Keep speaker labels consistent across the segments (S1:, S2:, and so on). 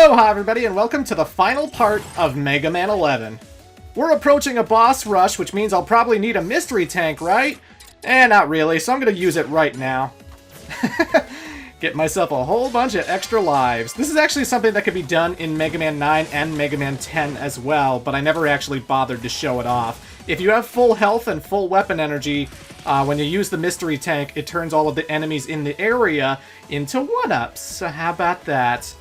S1: Aloha everybody and welcome to the final part of Mega Man 11. We're approaching a boss rush, which means I'll probably need a mystery tank, right? Not really, so I'm gonna use it right now. Get myself a whole bunch of extra lives. This is actually something that could be done in Mega Man 9 and Mega Man 10 as well, but I never actually bothered to show it off. If you have full health and full weapon energy, when you use the mystery tank, it turns all of the enemies in the area into 1-ups. So how about that?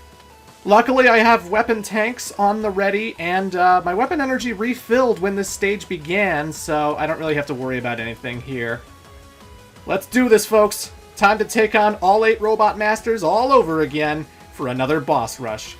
S1: Luckily, I have weapon tanks on the ready, and my weapon energy refilled when this stage began, so I don't really have to worry about anything here. Let's do this, folks! Time to take on all 8 Robot Masters all over again for another boss rush.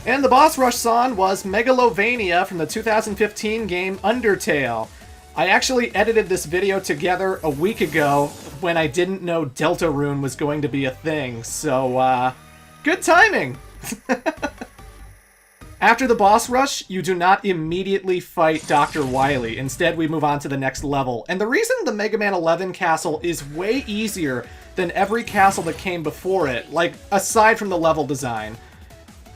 S1: And the boss rush song was Megalovania from the 2015 game Undertale. I actually edited this video together a week ago when I didn't know Deltarune was going to be a thing, so good timing! After the boss rush, you do not immediately fight Dr. Wily. Instead, we move on to the next level. And the reason the Mega Man 11 castle is way easier than every castle that came before it, like aside from the level design,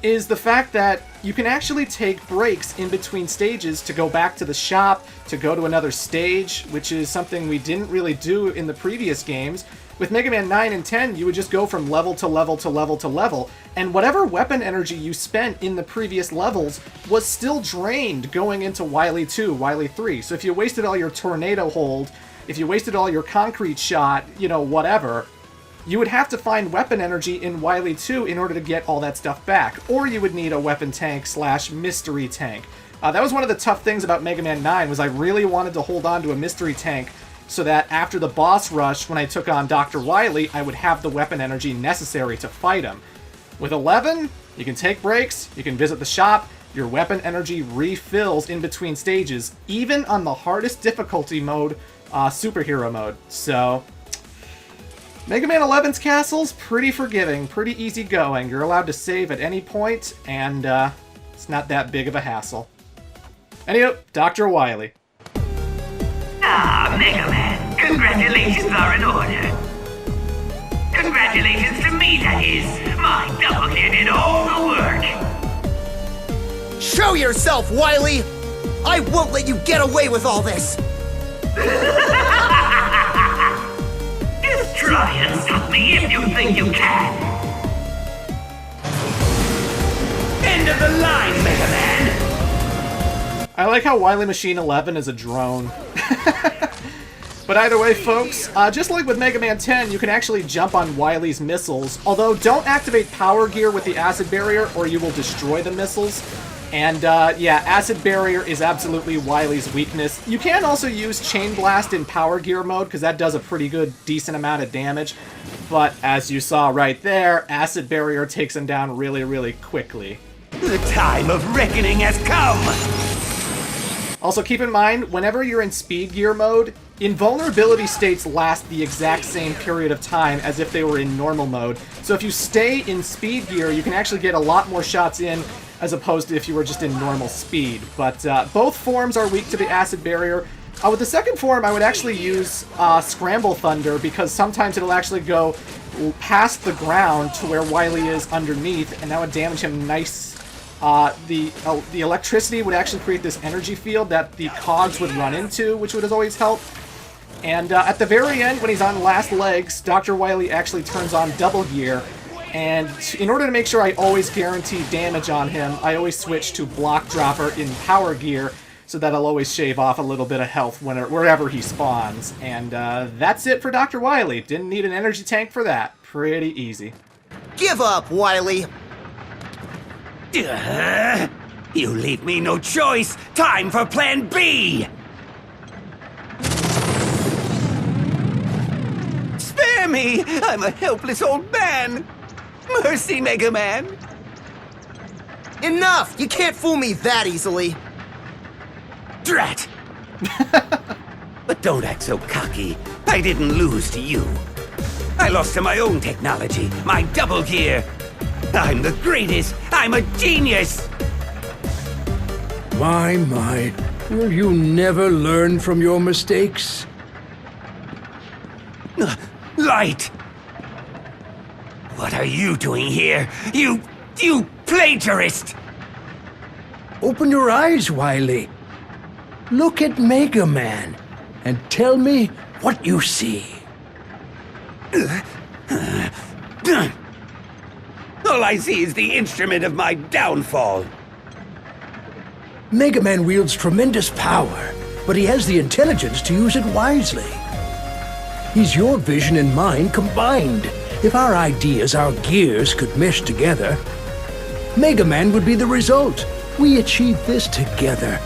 S1: is the fact that you can actually take breaks in between stages to go back to the shop, to go to another stage, which is something we didn't really do in the previous games. With Mega Man 9 and 10, you would just go from level to level to level to level, and whatever weapon energy you spent in the previous levels was still drained going into Wily 2, Wily 3. So if you wasted all your tornado hold, if you wasted all your concrete shot, you know, whatever, you would have to find weapon energy in Wily 2 in order to get all that stuff back, or you would need a weapon tank / mystery tank. That was one of the tough things about Mega Man 9, was I really wanted to hold on to a mystery tank so that after the boss rush, when I took on Dr. Wily, I would have the weapon energy necessary to fight him. With 11, you can take breaks, you can visit the shop, your weapon energy refills in between stages, even on the hardest difficulty mode, superhero mode. So Mega Man 11's castle's pretty forgiving, pretty easygoing. You're allowed to save at any point, and it's not that big of a hassle. Anywho, Dr. Wily.
S2: Ah, Mega Man, congratulations are in order. Congratulations to me, that is. My doppelganger did all the work.
S3: Show yourself, Wily! I won't let you get away with all this!
S2: Just try and stop me if you think you can. End of the line, Mega Man!
S1: I like how Wily Machine 11 is a drone. But either way, folks, just like with Mega Man 10, you can actually jump on Wily's missiles, although don't activate Power Gear with the Acid Barrier or you will destroy the missiles. And yeah, Acid Barrier is absolutely Wily's weakness. You can also use Chain Blast in Power Gear mode, because that does a pretty good, decent amount of damage. But as you saw right there, Acid Barrier takes him down really, really quickly.
S2: The time of reckoning has come!
S1: Also keep in mind, whenever you're in Speed Gear mode, invulnerability states last the exact same period of time as if they were in normal mode. So if you stay in Speed Gear, you can actually get a lot more shots in as opposed to if you were just in normal speed. But both forms are weak to the Acid Barrier. With the second form, I would actually use Scramble Thunder, because sometimes it'll actually go past the ground to where Wily is underneath, and that would damage him The electricity would actually create this energy field that the cogs would run into, which would always help. And at the very end, when he's on last legs, Dr. Wily actually turns on double gear. And in order to make sure I always guarantee damage on him, I always switch to block dropper in power gear, so that I'll always shave off a little bit of health wherever he spawns. And that's it for Dr. Wily. Didn't need an energy tank for that. Pretty easy.
S3: Give up, Wily.
S2: You leave me no choice. Time for Plan B. Spare me! I'm a helpless old man. Mercy, Mega Man.
S3: Enough! You can't fool me that easily.
S2: Drat! But don't act so cocky. I didn't lose to you. I lost to my own technology, my double gear. I'm the greatest. I'm a genius.
S4: My. Will you never learn from your mistakes?
S2: Light! What are you doing here? You plagiarist!
S4: Open your eyes, Wily. Look at Mega Man and tell me what you see.
S2: All I see is the instrument of my downfall.
S4: Mega Man wields tremendous power, but he has the intelligence to use it wisely. He's your vision and mine combined. If our ideas, our gears, could mesh together, Mega Man would be the result. We achieved this together.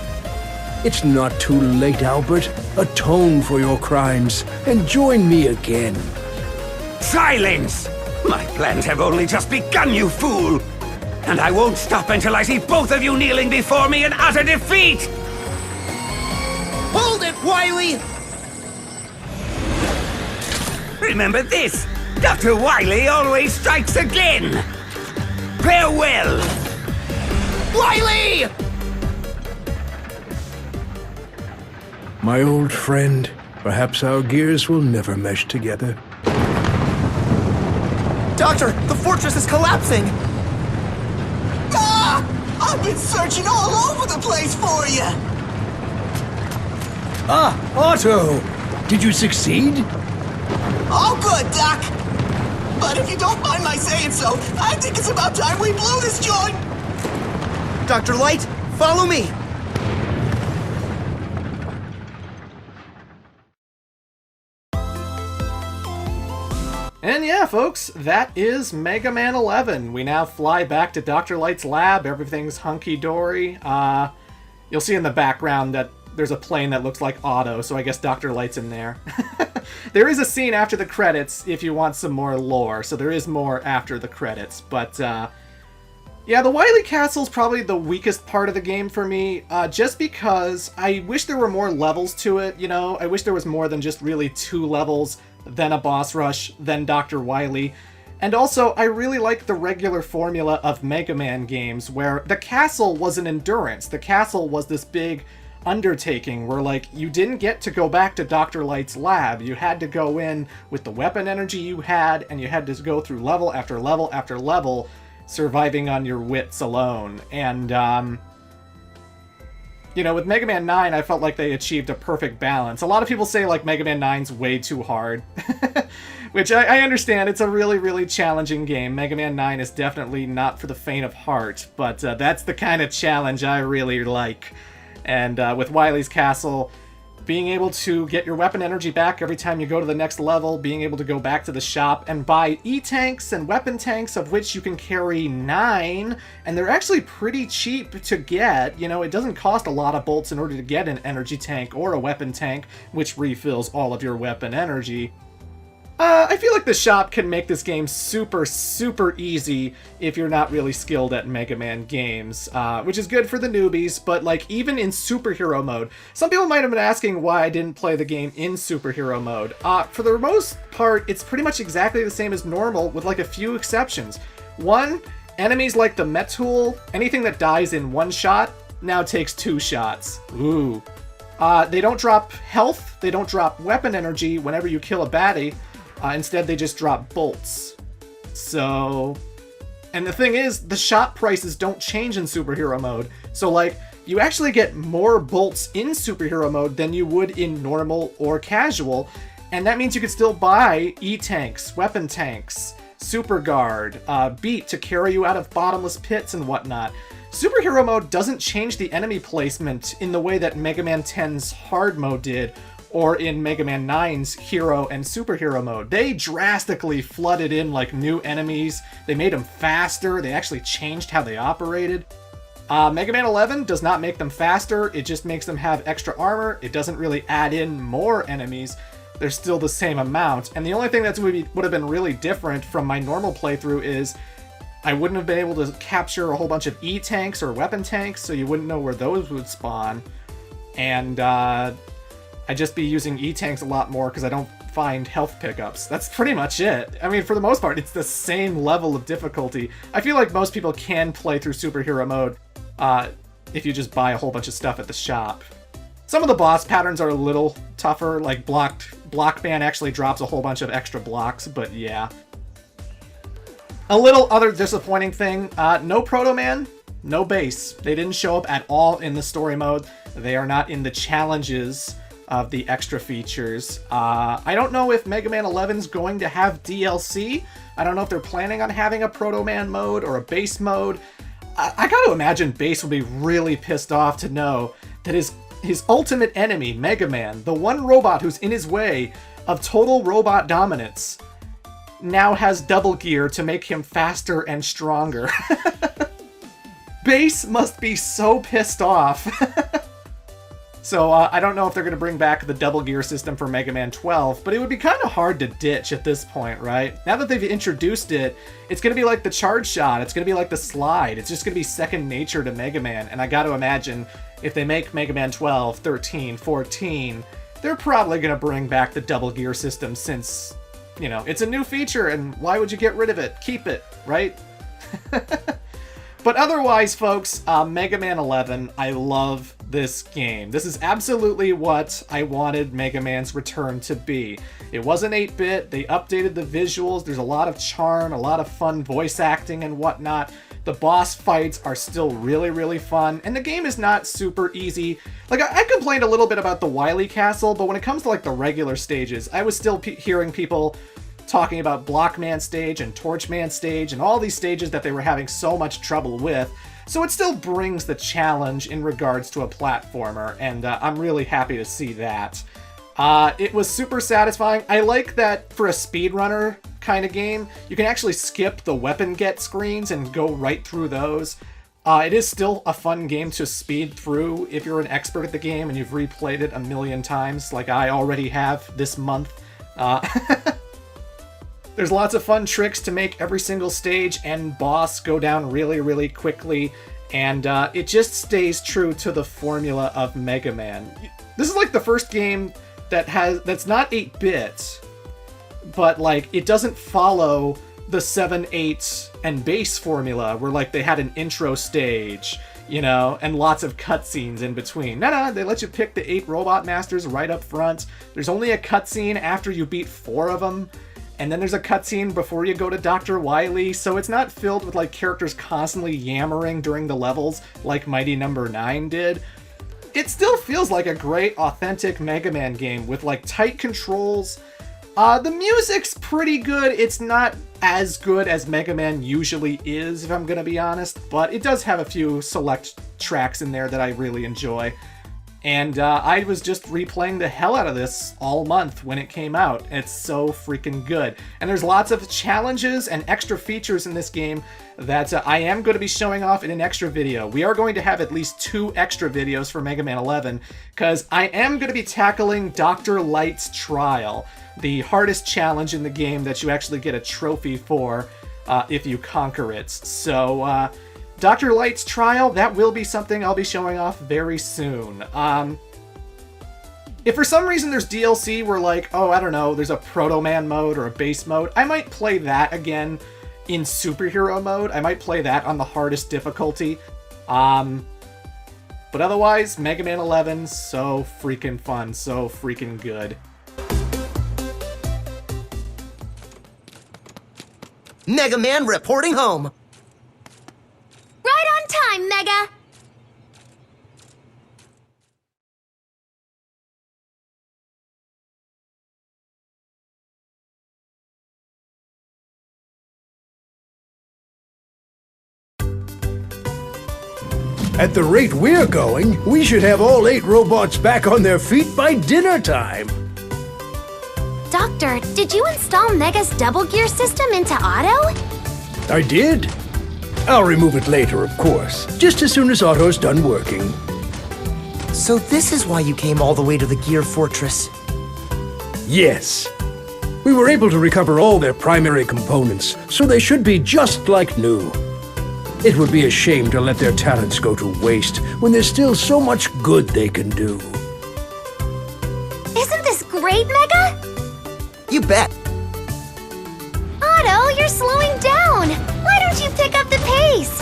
S4: It's not too late, Albert. Atone for your crimes and join me again.
S2: Silence! My plans have only just begun, you fool! And I won't stop until I see both of you kneeling before me in utter defeat!
S3: Hold it, Wily!
S2: Remember this! Dr. Wily always strikes again! Farewell!
S3: Wily!
S4: My old friend, perhaps our gears will never mesh together.
S3: Doctor, the fortress is collapsing!
S5: Ah! I've been searching all over the place for you!
S4: Ah, Otto! Did you succeed?
S5: All good, Doc! But if you don't mind my saying so, I think it's about time we blew this joint!
S3: Dr. Light, follow me!
S1: And yeah, folks, that is Mega Man 11. We now fly back to Dr. Light's lab. Everything's hunky-dory. You'll see in the background that there's a plane that looks like Otto, so I guess Dr. Light's in there. There is a scene after the credits if you want some more lore, so there is more after the credits. But, yeah, the Wily Castle's probably the weakest part of the game for me, just because I wish there were more levels to it, you know? I wish there was more than just really 2 levels, then a boss rush, then Dr. Wily. And also, I really like the regular formula of Mega Man games, where the castle was an endurance. The castle was this big undertaking where, like, you didn't get to go back to Dr. Light's lab. You had to go in with the weapon energy you had, and you had to go through level after level after level, surviving on your wits alone. And, you know, with Mega Man 9, I felt like they achieved a perfect balance. A lot of people say, like, Mega Man 9's way too hard. Which I understand. It's a really, really challenging game. Mega Man 9 is definitely not for the faint of heart. But that's the kind of challenge I really like. And with Wily's Castle, being able to get your weapon energy back every time you go to the next level, being able to go back to the shop and buy E-tanks and weapon tanks, of which you can carry 9, and they're actually pretty cheap to get. You know, it doesn't cost a lot of bolts in order to get an energy tank or a weapon tank, which refills all of your weapon energy. I feel like the shop can make this game super, super easy if you're not really skilled at Mega Man games, which is good for the newbies, but like even in superhero mode, some people might have been asking why I didn't play the game in superhero mode. For the most part, it's pretty much exactly the same as normal with like a few exceptions. One, enemies like the Metul, anything that dies in 1 shot now takes 2 shots. Ooh. They don't drop health, they don't drop weapon energy whenever you kill a baddie. Instead, they just drop bolts. So... And the thing is, the shop prices don't change in superhero mode. So like, you actually get more bolts in superhero mode than you would in normal or casual. And that means you could still buy E-tanks, weapon tanks, super guard, beat to carry you out of bottomless pits and whatnot. Superhero mode doesn't change the enemy placement in the way that Mega Man 10's hard mode did, or in Mega Man 9's hero and superhero mode. They drastically flooded in like new enemies. They made them faster. They actually changed how they operated. Mega Man 11 does not make them faster. It just makes them have extra armor. It doesn't really add in more enemies. They're still the same amount. And the only thing that would have been really different from my normal playthrough is I wouldn't have been able to capture a whole bunch of E-tanks or weapon tanks, so you wouldn't know where those would spawn. And I'd just be using E-tanks a lot more because I don't find health pickups. That's pretty much it. I mean, for the most part, it's the same level of difficulty. I feel like most people can play through superhero mode if you just buy a whole bunch of stuff at the shop. Some of the boss patterns are a little tougher, like Blockman actually drops a whole bunch of extra blocks, but yeah. A little other disappointing thing, no Proto Man, no base. They didn't show up at all in the story mode. They are not in the challenges of the extra features. I don't know if Mega Man 11's going to have DLC. I don't know if they're planning on having a Proto Man mode or a base mode. I gotta imagine Base will be really pissed off to know that his ultimate enemy, Mega Man, the one robot who's in his way of total robot dominance, now has double gear to make him faster and stronger. Base must be so pissed off. So I don't know if they're going to bring back the double gear system for Mega Man 12, but it would be kind of hard to ditch at this point, right? Now that they've introduced it, it's going to be like the charge shot, it's going to be like the slide, it's just going to be second nature to Mega Man, and I got to imagine if they make Mega Man 12, 13, 14, they're probably going to bring back the double gear system since, you know, it's a new feature, and why would you get rid of it? Keep it, right? But otherwise, folks, Mega Man 11, I love this game. This is absolutely what I wanted Mega Man's return to be. It wasn't 8-bit, they updated the visuals, there's a lot of charm, a lot of fun voice acting and whatnot. The boss fights are still really, really fun, and the game is not super easy. Like, I complained a little bit about the Wily Castle, but when it comes to, like, the regular stages, I was still hearing people talking about Blockman stage and Torchman stage and all these stages that they were having so much trouble with. So it still brings the challenge in regards to a platformer, and I'm really happy to see that. It was super satisfying. I like that for a speedrunner kind of game, you can actually skip the weapon get screens and go right through those. It is still a fun game to speed through if you're an expert at the game and you've replayed it a million times, like I already have this month. There's lots of fun tricks to make every single stage and boss go down really, really quickly, and it just stays true to the formula of Mega Man. This is like the first game that's not 8-bit, but like it doesn't follow the 7, 8, and base formula where like they had an intro stage, you know, and lots of cutscenes in between. No, they let you pick the 8 Robot Masters right up front. There's only a cutscene after you beat 4 of them. And then there's a cutscene before you go to Dr. Wily, so it's not filled with like characters constantly yammering during the levels like Mighty Number 9 did. It still feels like a great, authentic Mega Man game with like tight controls. The music's pretty good. It's not as good as Mega Man usually is, if I'm gonna be honest, but it does have a few select tracks in there that I really enjoy. And I was just replaying the hell out of this all month when it came out. It's so freaking good. And there's lots of challenges and extra features in this game that I am going to be showing off in an extra video. We are going to have at least 2 extra videos for Mega Man 11, because I am going to be tackling Dr. Light's Trial, the hardest challenge in the game that you actually get a trophy for if you conquer it. So, Dr. Light's Trial, that will be something I'll be showing off very soon. If for some reason there's DLC where like, oh, I don't know, there's a Proto Man mode or a base mode, I might play that again in superhero mode. I might play that on the hardest difficulty. But otherwise, Mega Man 11, so freaking fun, so freaking good.
S3: Mega Man reporting home.
S6: Mega?
S4: At the rate we're going, we should have all 8 robots back on their feet by dinner time.
S6: Doctor, did you install Mega's double gear system into auto?
S4: I did. I'll remove it later, of course, just as soon as Otto's done working.
S3: So this is why you came all the way to the Gear Fortress.
S4: Yes. We were able to recover all their primary components, so they should be just like new. It would be a shame to let their talents go to waste when there's still so much good they can do.
S6: Isn't this great, Mega?
S3: You bet.
S6: Otto, you're slowing down. Why don't you pick up the pace?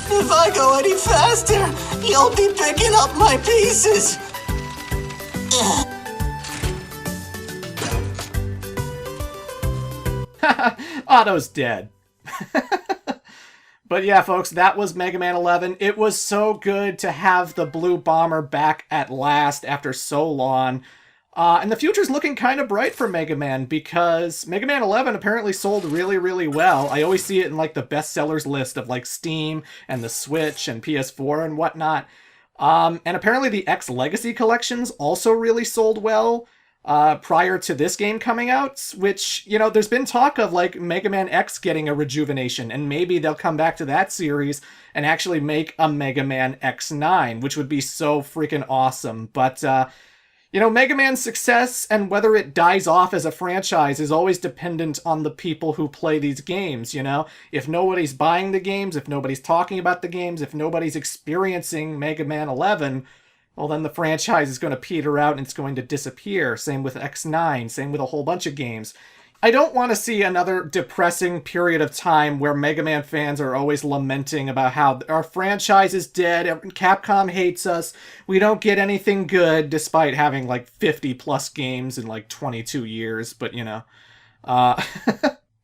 S5: If I go any faster, you'll be picking up my pieces.
S1: Otto's dead. But yeah, folks, that was Mega Man 11. It was so good to have the Blue Bomber back at last after so long. And the future's looking kind of bright for Mega Man because Mega Man 11 apparently sold really, really well. I always see it in like the bestsellers list of like Steam and the Switch and PS4 and whatnot. And apparently the X Legacy collections also really sold well prior to this game coming out, which, you know, there's been talk of like Mega Man X getting a rejuvenation, and maybe they'll come back to that series and actually make a Mega Man X9, which would be so freaking awesome. But, you know, Mega Man's success and whether it dies off as a franchise is always dependent on the people who play these games, you know? If nobody's buying the games, if nobody's talking about the games, if nobody's experiencing Mega Man 11, well, then the franchise is going to peter out and it's going to disappear. Same with X9, same with a whole bunch of games. I don't want to see another depressing period of time where Mega Man fans are always lamenting about how our franchise is dead, Capcom hates us, we don't get anything good, despite having like 50 plus games in like 22 years, but you know.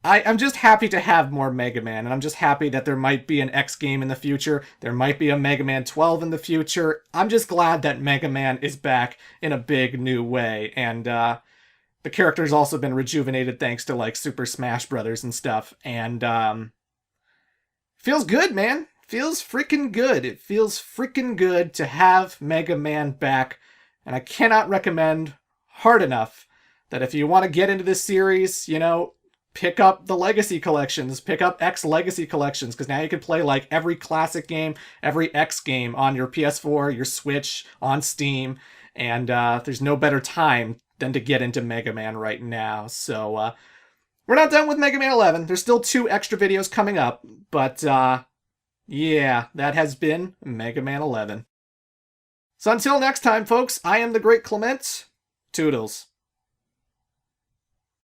S1: I'm just happy to have more Mega Man, and I'm just happy that there might be an X game in the future, there might be a Mega Man 12 in the future. I'm just glad that Mega Man is back in a big new way, and the character's also been rejuvenated thanks to like Super Smash Brothers and stuff, and feels good, man. Feels freaking good. It feels freaking good to have Mega Man back, and I cannot recommend hard enough that if you want to get into this series, you know, pick up the Legacy Collections, pick up X Legacy Collections, because now you can play like every classic game, every X game on your PS4, your Switch, on Steam, and there's no better time than to get into Mega Man right now. So we're not done with Mega Man 11. There's still 2 extra videos coming up, but yeah, that has been Mega Man 11. So until next time, folks, I am the Great Clement. Toodles.